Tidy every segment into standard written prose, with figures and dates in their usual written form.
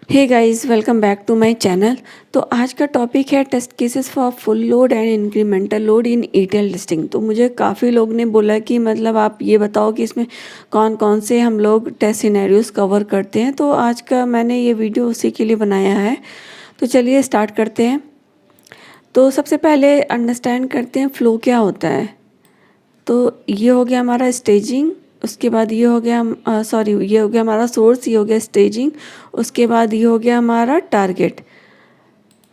Hey guys, welcome back to my channel. तो आज का टॉपिक है test cases for full load and incremental load in ETL testing. तो मुझे काफ़ी लोग ने बोला कि मतलब आप ये बताओ कि इसमें कौन कौन से हम लोग टेस्ट सिनेरियोस कवर करते हैं। तो आज का मैंने ये वीडियो उसी के लिए बनाया है। तो चलिए स्टार्ट करते हैं। तो सबसे पहले अंडरस्टैंड करते हैं फ़्लो क्या होता है। तो ये हो गया हमारा स्टेजिंग, उसके बाद ये हो गया ये हो गया हमारा सोर्स, ये हो गया स्टेजिंग, उसके बाद ये हो गया हमारा टारगेट।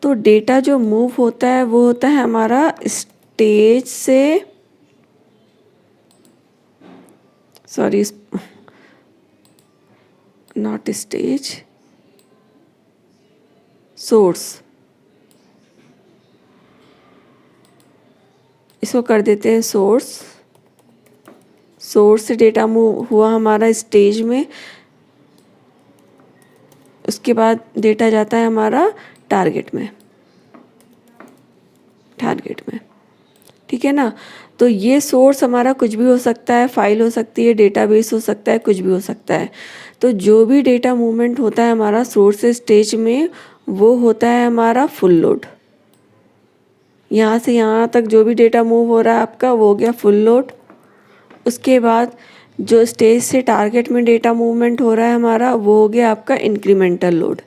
तो डेटा जो मूव होता है वो होता है हमारा स्टेज से, सॉरी नॉट स्टेज, सोर्स। इसको कर देते हैं सोर्स। सोर्स से डेटा मूव हुआ हमारा स्टेज में, उसके बाद डेटा जाता है हमारा टारगेट में। ठीक है ना। तो ये सोर्स हमारा कुछ भी हो सकता है, फाइल हो सकती है, डेटाबेस हो सकता है, कुछ भी हो सकता है। तो जो भी डेटा मूवमेंट होता है हमारा सोर्स से स्टेज में, वो होता है हमारा फुल लोड। यहाँ से यहाँ तक जो भी डेटा मूव हो रहा है आपका, वो हो गया फुल लोड। उसके बाद जो स्टेज से टारगेट में डेटा मूवमेंट हो रहा है हमारा, वो हो गया आपका इंक्रीमेंटल लोड।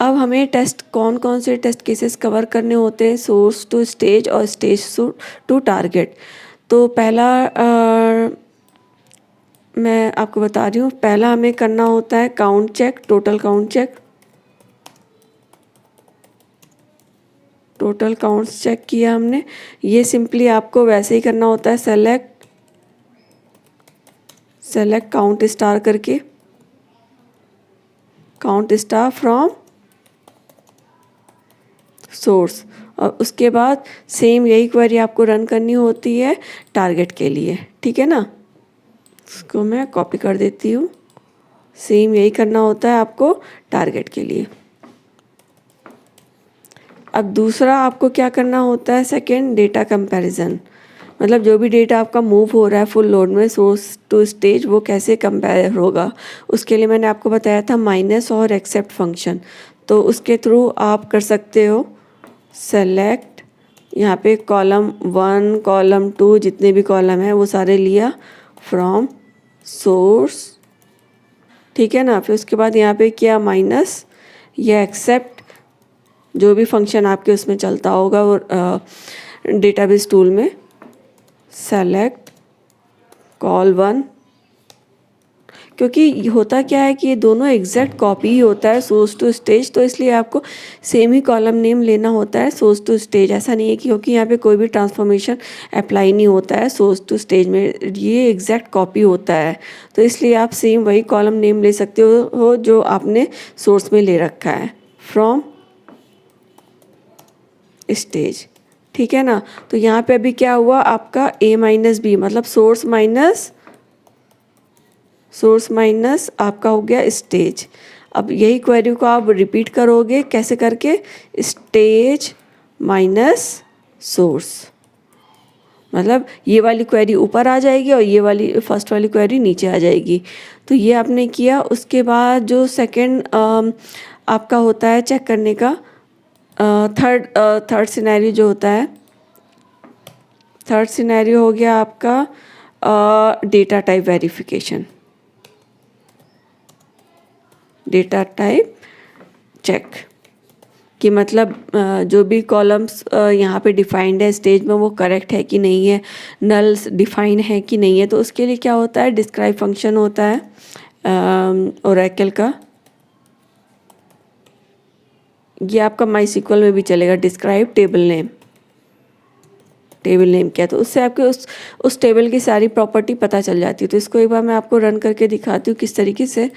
अब हमें कौन कौन से टेस्ट केसेस कवर करने होते हैं, सोर्स टू स्टेज और स्टेज टू टारगेट। तो पहला मैं आपको बता रही हूँ, पहला हमें करना होता है count check, total count check. Total counts check किया हमने। ये सिंपली आपको वैसे ही करना होता है, सेलेक्ट काउंट स्टार करके, काउंट स्टार फ्रॉम सोर्स। और उसके बाद सेम यही क्वेरी आपको रन करनी होती है टारगेट के लिए। ठीक है ना। इसको मैं कॉपी कर देती हूँ। सेम यही करना होता है आपको टारगेट के लिए। अब दूसरा आपको क्या करना होता है, सेकेंड डेटा कंपैरिजन। मतलब जो भी डेटा आपका मूव हो रहा है फुल लोड में सोर्स टू स्टेज, वो कैसे कंपेयर होगा। उसके लिए मैंने आपको बताया था माइनस और एक्सेप्ट फंक्शन। तो उसके थ्रू आप कर सकते हो सेलेक्ट, यहाँ पे कॉलम 1 कॉलम 2 जितने भी कॉलम है वो सारे लिया फ्रॉम सोर्स। ठीक है ना। फिर उसके बाद यहाँ पे किया माइनस या एक्सेप्ट, जो भी फंक्शन आपके उसमें चलता होगा वो डेटाबेस टूल में, सेलेक्ट कॉल 1। क्योंकि होता क्या है कि ये दोनों एग्जैक्ट कॉपी ही होता है सोर्स टू स्टेज, तो इसलिए आपको सेम ही कॉलम नेम लेना होता है सोर्स टू स्टेज। ऐसा नहीं है कि क्योंकि यहाँ पे कोई भी ट्रांसफॉर्मेशन अप्लाई नहीं होता है सोर्स टू स्टेज में, ये एग्जैक्ट कॉपी होता है। तो इसलिए आप सेम वही कॉलम नेम ले सकते हो जो आपने सोर्स में ले रखा है, फ्रॉम स्टेज। ठीक है ना। तो यहाँ पे अभी क्या हुआ आपका a माइनस बी, मतलब सोर्स माइनस आपका हो गया स्टेज। अब यही क्वेरी को आप रिपीट करोगे कैसे करके, स्टेज माइनस सोर्स। मतलब ये वाली क्वेरी ऊपर आ जाएगी और ये वाली फर्स्ट वाली क्वेरी नीचे आ जाएगी। तो ये आपने किया। उसके बाद जो सेकंड आपका होता है चेक करने का, थर्ड सिनेरियो जो होता है, थर्ड सिनेरियो हो गया आपका data type verification, data type check. कि मतलब जो भी कॉलम्स यहाँ पे डिफाइंड है स्टेज में वो करेक्ट है कि नहीं है, नल्स डिफाइन है कि नहीं है। तो उसके लिए क्या होता है, डिस्क्राइब फंक्शन होता है ओरेकल का। ये आपका माईसीक्वल में भी चलेगा, डिस्क्राइब टेबल नेम क्या, तो उससे आपके उस टेबल की सारी प्रॉपर्टी पता चल जाती है। तो इसको एक बार मैं आपको रन करके दिखाती हूँ किस तरीके से।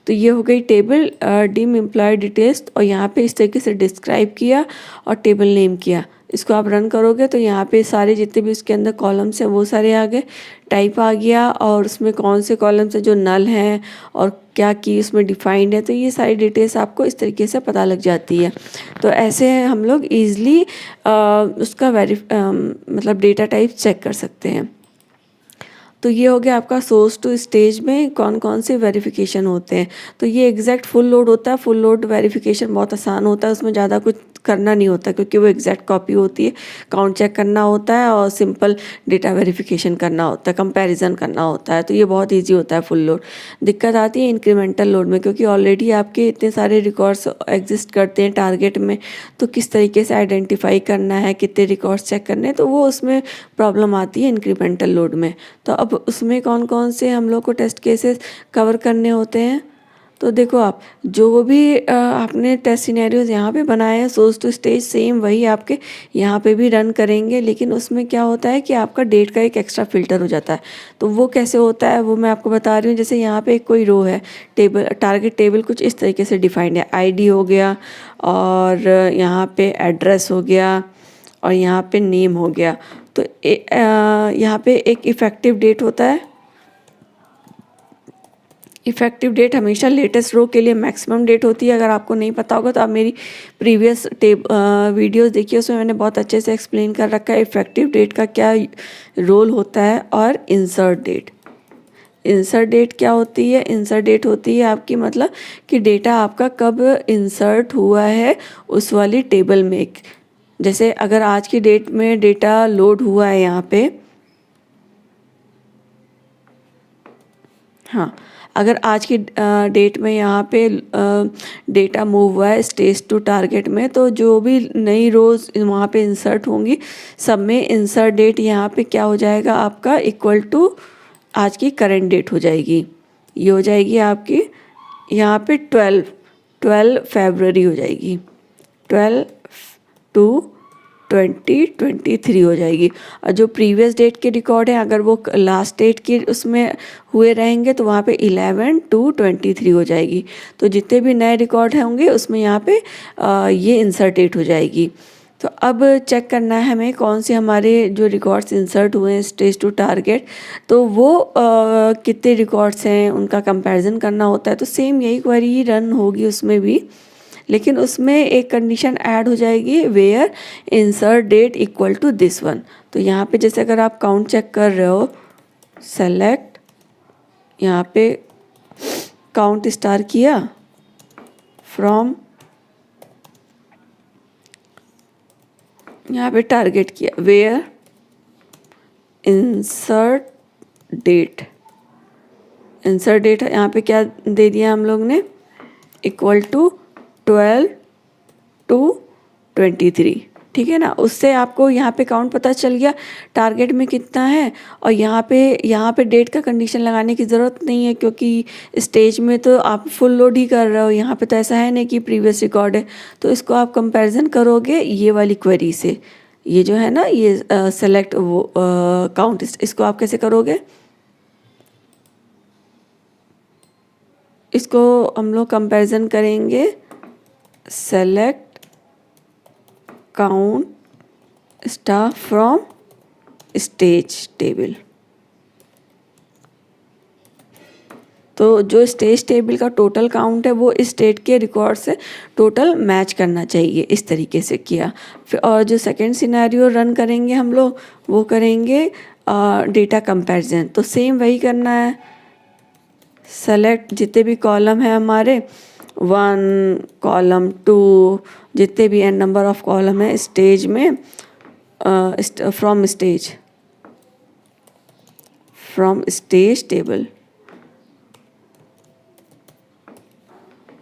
तो ये हो गई टेबल डिम एम्प्लॉय डिटेल्स, और यहाँ पे इस तरीके से डिस्क्राइब किया और टेबल नेम किया। इसको आप रन करोगे तो यहाँ पे सारे जितने भी उसके अंदर कॉलम्स हैं वो सारे आ गए, टाइप आ गया, और उसमें कौन से कॉलम्स हैं जो नल हैं और क्या की उसमें डिफाइंड है। तो ये सारी डिटेल्स आपको इस तरीके से पता लग जाती है। तो ऐसे हम लोग ईज़िली उसका मतलब डेटा टाइप चेक कर सकते हैं। तो ये हो गया आपका सोर्स टू स्टेज में कौन कौन से वेरिफिकेशन होते हैं। तो ये एग्जैक्ट फुल लोड होता है। फुल लोड वेरिफिकेशन बहुत आसान होता है, उसमें ज़्यादा कुछ करना नहीं होता क्योंकि वो एग्जैक्ट कॉपी होती है। काउंट चेक करना होता है और सिंपल डेटा वेरिफिकेशन करना होता है, कंपैरिजन करना होता है। तो ये बहुत ईजी होता है फुल लोड। दिक्कत आती है इंक्रीमेंटल लोड में, क्योंकि ऑलरेडी आपके इतने सारे रिकॉर्ड्स एग्जिस्ट करते हैं टारगेट में, तो किस तरीके से आइडेंटिफाई करना है, कितने रिकॉर्ड्स चेक करने हैं, तो वो उसमें प्रॉब्लम आती है इंक्रीमेंटल लोड में। तो अब उसमें कौन कौन से हम लोग को टेस्ट केसेस कवर करने होते हैं। तो देखो आप जो भी आपने टेस्ट सिनेरियोज यहाँ पे बनाए हैं सोर्स टू स्टेज, सेम वही आपके यहाँ पे भी रन करेंगे। लेकिन उसमें क्या होता है कि आपका डेट का एक एक्स्ट्रा फिल्टर हो जाता है। तो वो कैसे होता है वो मैं आपको बता रही हूँ। जैसे यहाँ पे एक कोई रो है, टेबल, टारगेट टेबल कुछ इस तरीके से डिफाइंड है। आईडी हो गया, और यहाँ पे एड्रेस हो गया, और यहाँ पे नेम हो गया। तो यहाँ पे एक इफ़ेक्टिव डेट होता है। इफ़ेक्टिव डेट हमेशा लेटेस्ट रो के लिए मैक्सिमम डेट होती है। अगर आपको नहीं पता होगा तो आप मेरी प्रीवियस वीडियोस देखिए, उसमें मैंने बहुत अच्छे से एक्सप्लेन कर रखा है इफ़ेक्टिव डेट का क्या रोल होता है। और इंसर्ट डेट, इंसर्ट डेट क्या होती है? इंसर्ट डेट होती है आपकी मतलब कि डेटा आपका कब इंसर्ट हुआ है उस वाली टेबल में। जैसे अगर आज की डेट में डेटा लोड हुआ है यहाँ पे, हाँ, अगर आज की डेट में यहाँ पे डेटा मूव हुआ है स्टेज टू टारगेट में, तो जो भी नई रोज वहाँ पे इंसर्ट होंगी सब में इंसर्ट डेट यहाँ पे क्या हो जाएगा आपका इक्वल टू आज की करंट डेट हो जाएगी। ये हो जाएगी आपकी यहाँ पे 12 फरवरी हो जाएगी, 12/2/2023 हो जाएगी। और जो प्रीवियस डेट के रिकॉर्ड हैं अगर वो लास्ट डेट के उसमें हुए रहेंगे तो वहाँ पे 11/2/23 हो जाएगी। तो जितने भी नए रिकॉर्ड होंगे उसमें यहाँ पे ये इंसर्ट डेट हो जाएगी। तो अब चेक करना है हमें कौन से हमारे जो रिकॉर्ड्स इंसर्ट हुए हैं स्टेज टू टारगेट, तो वो कितने रिकॉर्ड्स हैं उनका कंपैरिजन करना होता है। तो सेम यही क्वेरी रन होगी उसमें भी, लेकिन उसमें एक कंडीशन ऐड हो जाएगी, where insert date equal to this one. तो यहाँ पे जैसे अगर आप काउंट चेक कर रहे हो, सेलेक्ट, यहाँ पे काउंट स्टार किया फ्रॉम, यहाँ पे टारगेट किया, where insert date, insert date यहाँ पे क्या दे दिया हम लोग ने, इक्वल टू 12/2/23। ठीक है ना, उससे आपको यहाँ पे काउंट पता चल गया टारगेट में कितना है। और यहाँ पे डेट का कंडीशन लगाने की ज़रूरत नहीं है, क्योंकि स्टेज में तो आप फुल लोड ही कर रहे हो। यहाँ पे तो ऐसा है नहीं कि प्रीवियस रिकॉर्ड है। तो इसको आप कंपैरिजन करोगे ये वाली क्वेरी से, ये जो है ना ये सेलेक्ट वो काउंट, इसको आप कैसे करोगे, इसको हम लोग कंपैरिजन करेंगे select count star from stage table. तो जो स्टेज टेबल का टोटल काउंट है वो इस स्टेट के रिकॉर्ड से टोटल मैच करना चाहिए, इस तरीके से किया। फिर और जो सेकंड सिनेरियो रन करेंगे हम लोग वो करेंगे डेटा कंपैरिजन। तो सेम वही करना है, सेलेक्ट जितने भी कॉलम है हमारे 1 कॉलम 2 जितने भी एन नंबर ऑफ कॉलम है स्टेज में, फ्रॉम स्टेज टेबल,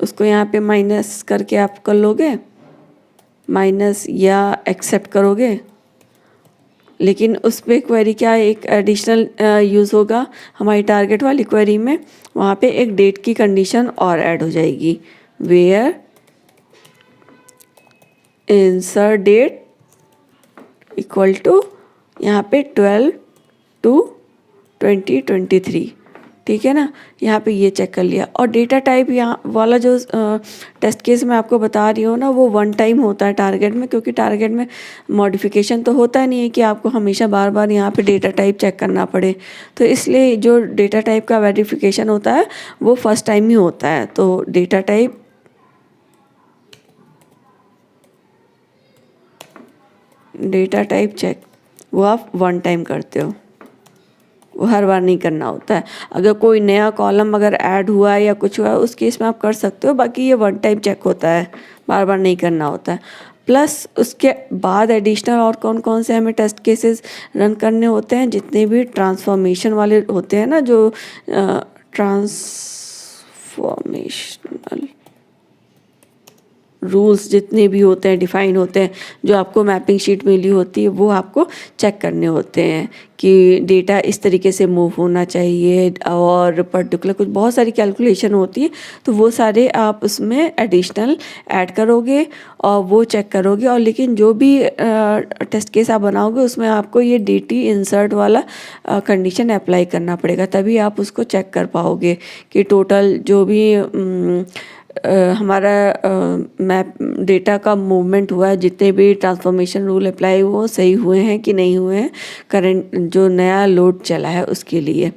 उसको यहाँ पे माइनस करके आप कर लोगे, माइनस या एक्सेप्ट करोगे। लेकिन उस पर क्वेरी क्या एक एडिशनल यूज़ होगा हमारी टारगेट वाली क्वेरी में, वहाँ पे एक डेट की कंडीशन और ऐड हो जाएगी, where insert date equal to यहाँ पे 12/2/2023। ठीक है ना, यहाँ पे ये चेक कर लिया। और डेटा टाइप यहाँ वाला जो टेस्ट केस मैं आपको बता रही हूँ ना, वो वन टाइम होता है टारगेट में, क्योंकि टारगेट में मॉडिफिकेशन तो होता नहीं है कि आपको हमेशा बार बार यहाँ पे डेटा टाइप चेक करना पड़े। तो इसलिए जो डेटा टाइप का वेरिफिकेशन होता है वो फर्स्ट टाइम ही होता है। तो डेटा टाइप चेक वो आप वन टाइम करते हो। वो हर बार नहीं करना होता है। अगर कोई नया कॉलम अगर ऐड हुआ है या कुछ हुआ है उस केस में आप कर सकते हो, बाकी ये वन टाइम चेक होता है, बार बार नहीं करना होता है। प्लस उसके बाद एडिशनल और कौन कौन से हमें टेस्ट केसेस रन करने होते हैं, जितने भी ट्रांसफॉर्मेशन वाले होते हैं ना, जो ट्रांसफॉर्मेशनल रूल्स जितने भी होते हैं, डिफ़ाइन होते हैं, जो आपको मैपिंग शीट मिली होती है, वो आपको चेक करने होते हैं कि डेटा इस तरीके से मूव होना चाहिए, और पर्टिकुलर कुछ बहुत सारी कैलकुलेशन होती है, तो वो सारे आप उसमें एडिशनल ऐड करोगे और वो चेक करोगे। और लेकिन जो भी टेस्ट केस आप बनाओगे उसमें आपको ये DT इंसर्ट वाला कंडीशन अप्लाई करना पड़ेगा, तभी आप उसको चेक कर पाओगे कि टोटल जो भी हमारा मैप डेटा का मूवमेंट हुआ है, जितने भी ट्रांसफॉर्मेशन रूल अप्लाई हुए वो सही हुए हैं कि नहीं हुए हैं करंट जो नया लोड चला है उसके लिए।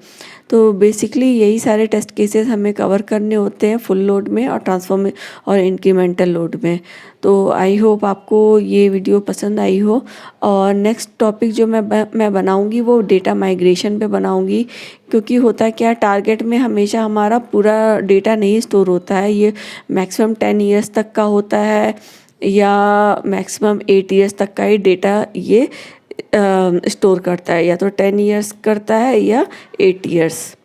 तो बेसिकली यही सारे टेस्ट केसेस हमें कवर करने होते हैं फुल लोड में और ट्रांसफॉर्म और इंक्रीमेंटल लोड में। तो आई होप आपको ये वीडियो पसंद आई हो। और नेक्स्ट टॉपिक जो मैं बनाऊंगी वो डेटा माइग्रेशन पे बनाऊंगी, क्योंकि होता है क्या, टारगेट में हमेशा हमारा पूरा डेटा नहीं स्टोर होता है, ये मैक्सिमम 10 ईयर्स तक का होता है या मैक्सिमम 8 ईयर्स तक का ही डेटा ये स्टोर करता है, या तो 10 ईयर्स करता है या 8 ईयर्स,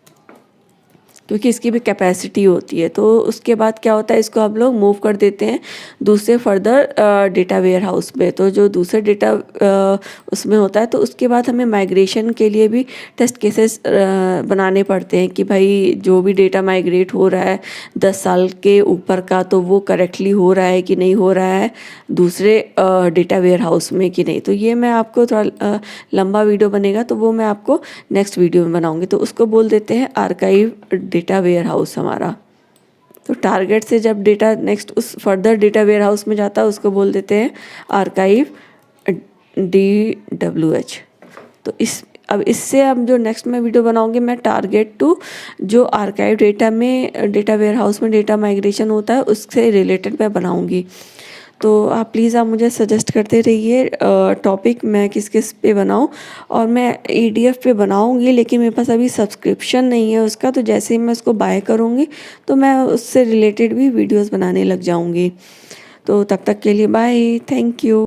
क्योंकि इसकी भी कैपेसिटी होती है। तो उसके बाद क्या होता है, इसको हम लोग मूव कर देते हैं दूसरे फर्दर डेटा वेयर हाउस पे। तो जो दूसरे डेटा उसमें होता है, तो उसके बाद हमें माइग्रेशन के लिए भी टेस्ट केसेस बनाने पड़ते हैं कि भाई जो भी डेटा माइग्रेट हो रहा है 10 साल के ऊपर का, तो वो करेक्टली हो रहा है कि नहीं हो रहा है दूसरे डेटा वेयर हाउस में कि नहीं। तो ये मैं आपको थोड़ा लंबा वीडियो बनेगा, तो वो मैं आपको नेक्स्ट वीडियो में बनाऊंगी। तो उसको बोल देते हैं आर्काइव डेटा वेयर हाउस हमारा। तो टारगेट से जब डेटा नेक्स्ट उस फर्दर डेटा वेयर हाउस में जाता है उसको बोल देते हैं आर्काइव DWH। तो अब इससे अब जो नेक्स्ट मैं वीडियो बनाऊंगी, मैं टारगेट टू जो आर्काइव डेटा में डेटा वेयर हाउस में डेटा माइग्रेशन होता है उससे रिलेटेड मैं बनाऊंगी। तो आप प्लीज़ आप मुझे सजेस्ट करते रहिए टॉपिक मैं किस किस पे बनाऊं, और मैं EDF पे बनाऊंगी, लेकिन मेरे पास अभी सब्सक्रिप्शन नहीं है उसका। तो जैसे ही मैं उसको बाय करूंगी तो मैं उससे रिलेटेड भी वीडियोस बनाने लग जाऊंगी। तो तब तक के लिए बाय, थैंक यू।